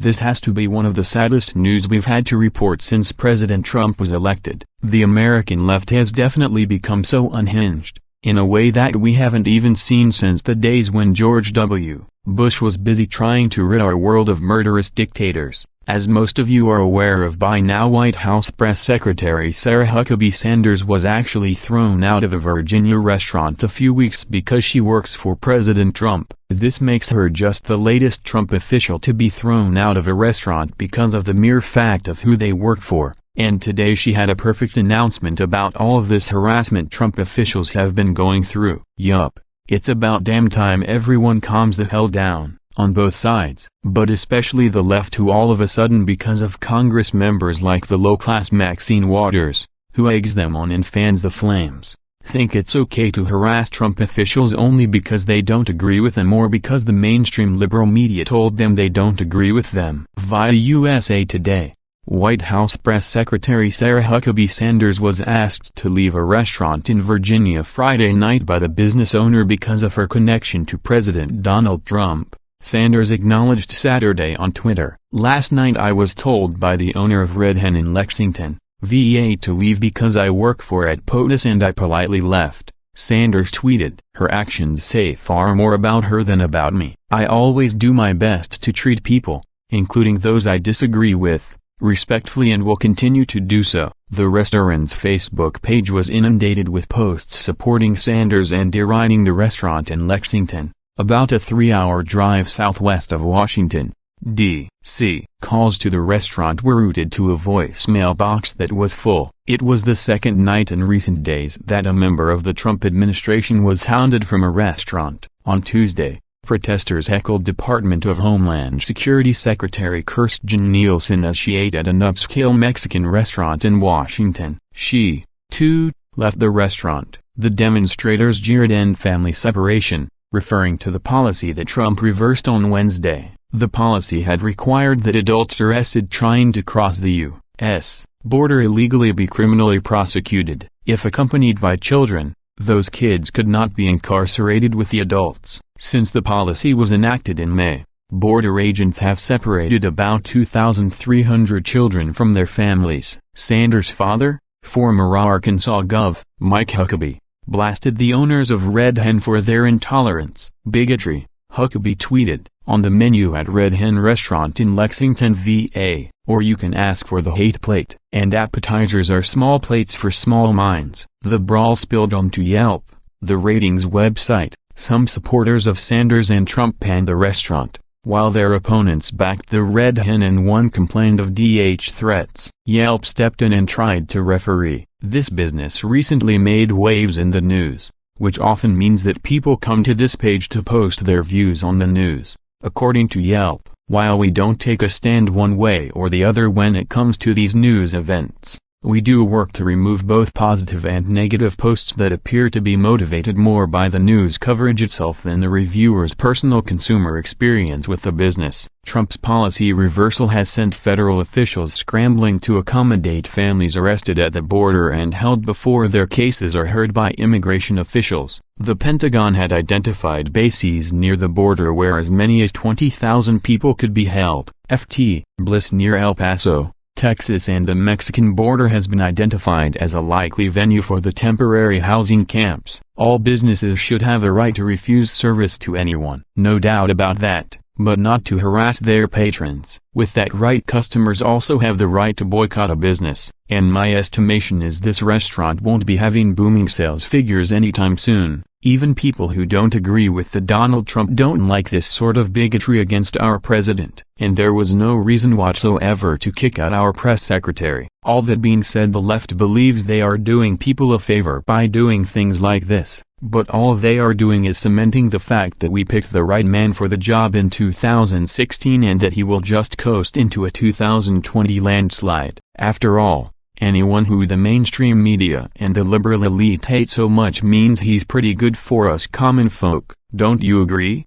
This has to be one of the saddest news we've had to report since President Trump was elected. The American left has definitely become so unhinged, in a way that we haven't even seen since the days when George W. Bush was busy trying to rid our world of murderous dictators. As most of you are aware of by now, White House Press Secretary Sarah Huckabee Sanders was actually thrown out of a Virginia restaurant a few weeks because she works for President Trump. This makes her just the latest Trump official to be thrown out of a restaurant because of the mere fact of who they work for. And today she had a perfect announcement about all of this harassment Trump officials have been going through. Yup, it's about damn time everyone calms the hell down. On both sides, but especially the left, who all of a sudden, because of Congress members like the low-class Maxine Waters, who eggs them on and fans the flames, think it's okay to harass Trump officials only because they don't agree with them or because the mainstream liberal media told them they don't agree with them. Via USA Today, White House Press Secretary Sarah Huckabee Sanders was asked to leave a restaurant in Virginia Friday night by the business owner because of her connection to President Donald Trump. Sanders acknowledged Saturday on Twitter, "Last night I was told by the owner of Red Hen in Lexington, VA, to leave because I work for at POTUS, and I politely left." Sanders tweeted, "Her actions say far more about her than about me. I always do my best to treat people, including those I disagree with, respectfully, and will continue to do so." The restaurant's Facebook page was inundated with posts supporting Sanders and deriding the restaurant in Lexington, about a 3-hour drive southwest of Washington, D.C. Calls to the restaurant were routed to a voicemail box that was full. It was the second night in recent days that a member of the Trump administration was hounded from a restaurant. On Tuesday, protesters heckled Department of Homeland Security Secretary Kirstjen Nielsen as she ate at an upscale Mexican restaurant in Washington. She, too, left the restaurant. The demonstrators jeered "End family separation," referring to the policy that Trump reversed on Wednesday. The policy had required that adults arrested trying to cross the U.S. border illegally be criminally prosecuted. If accompanied by children, those kids could not be incarcerated with the adults. Since the policy was enacted in May, border agents have separated about 2,300 children from their families. Sanders' father, former Arkansas Gov. Mike Huckabee, blasted the owners of Red Hen for their intolerance. Bigotry, Huckabee tweeted, "On the menu at Red Hen restaurant in Lexington, VA, or you can ask for the hate plate. And appetizers are small plates for small minds." The brawl spilled onto Yelp, the ratings website. Some supporters of Sanders and Trump panned the restaurant, while their opponents backed the Red Hen, and one complained of threats. Yelp stepped in and tried to referee. This business recently made waves in the news, which often means that people come to this page to post their views on the news. According to Yelp, while we don't take a stand one way or the other when it comes to these news events, we do work to remove both positive and negative posts that appear to be motivated more by the news coverage itself than the reviewer's personal consumer experience with the business. Trump's policy reversal has sent federal officials scrambling to accommodate families arrested at the border and held before their cases are heard by immigration officials. The Pentagon had identified bases near the border where as many as 20,000 people could be held. Ft. Bliss near El Paso, Texas, and the Mexican border has been identified as a likely venue for the temporary housing camps. All businesses should have a right to refuse service to anyone. No doubt about that, but not to harass their patrons. With that right, customers also have the right to boycott a business. And my estimation is this restaurant won't be having booming sales figures anytime soon. Even people who don't agree with the Donald Trump don't like this sort of bigotry against our president. And there was no reason whatsoever to kick out our press secretary. All that being said, the left believes they are doing people a favor by doing things like this. But all they are doing is cementing the fact that we picked the right man for the job in 2016 and that he will just coast into a 2020 landslide. After all, anyone who the mainstream media and the liberal elite hate so much means he's pretty good for us common folk. Don't you agree?